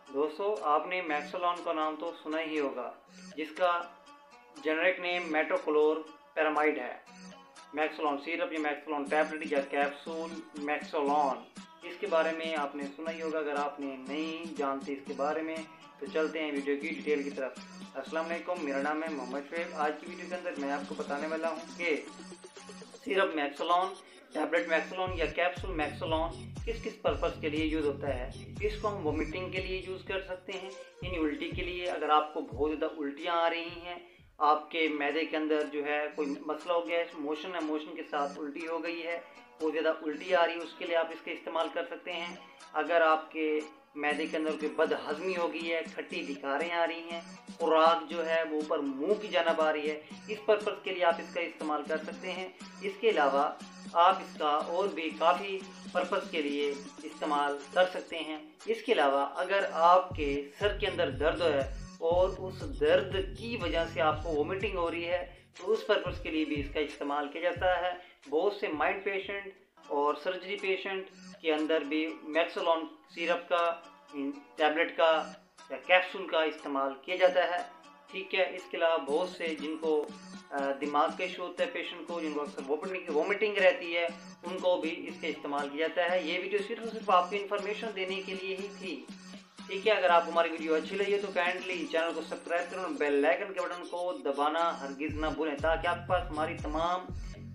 दोस्तों, आपने मैक्सोलॉन का नाम तो सुना ही होगा, जिसका जेनेरिक नेम मेटोक्लोर पैरामाइड है। मैक्सोलॉन सिरप या मैक्सोलॉन टैबलेट या कैप्सूल मैक्सोलॉन, इसके बारे में आपने सुना ही होगा। अगर आपने नहीं जानते इसके बारे में तो चलते हैं वीडियो की डिटेल की तरफ। अस्सलाम वालेकुम, मेरा नाम है मोहम्मद शुएब। आज की वीडियो के अंदर मैं आपको बताने वाला हूँ कि सिरप मैक्सोलॉन, टैबलेट मैक्सोलॉन या कैप्सूल मैक्सोलॉन किस किस पर्पज़ के लिए यूज़ होता है। इसको हम वोमिटिंग के लिए यूज़ कर सकते हैं, यानी उल्टी के लिए। अगर आपको बहुत ज़्यादा उल्टियाँ आ रही हैं, आपके मैदे के अंदर जो है कोई मसला हो गया है, मोशन के साथ उल्टी हो गई है, बहुत ज़्यादा उल्टी आ रही है, उसके लिए आप इसका इस्तेमाल कर सकते हैं। अगर आपके मैदे के अंदर कोई बदहज़मी हो गई है, खट्टी डिकारें आ रही हैं, खुराक जो है वो ऊपर मुंह की जानब आ रही है, इस पर्पज़ के लिए आप इसका इस्तेमाल कर सकते हैं। इसके अलावा आप इसका और भी काफ़ी पर्पज़ के लिए इस्तेमाल कर सकते हैं। इसके अलावा अगर आपके सर के अंदर दर्द है और उस दर्द की वजह से आपको वोमिटिंग हो रही है, तो उस पर्पज़ के लिए भी इसका इस्तेमाल किया जाता है। बहुत से माइल्ड पेशेंट और सर्जरी पेशेंट के अंदर भी मैक्सोलॉन सिरप का, टैबलेट का या कैप्सूल का इस्तेमाल किया जाता है। ठीक है। इसके अलावा बहुत से जिनको दिमाग का इशू होता है, पेशेंट को जिनको अक्सर वोमिटिंग रहती है, उनको भी इसका इस्तेमाल किया जाता है। ये वीडियो सिर्फ और सिर्फ आपको इन्फॉर्मेशन देने के लिए ही थी। ठीक है। अगर आपको हमारी वीडियो अच्छी लगी है तो काइंडली चैनल को सब्सक्राइब करें और बेल आइकन के बटन को दबाना हरगिज़ ना भूलें, ताकि आपके पास हमारी तमाम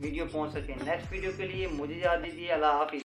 वीडियो पहुंच सके। नेक्स्ट वीडियो के लिए मुझे इजाज़त दीजिए। अल्लाह हाफिज़।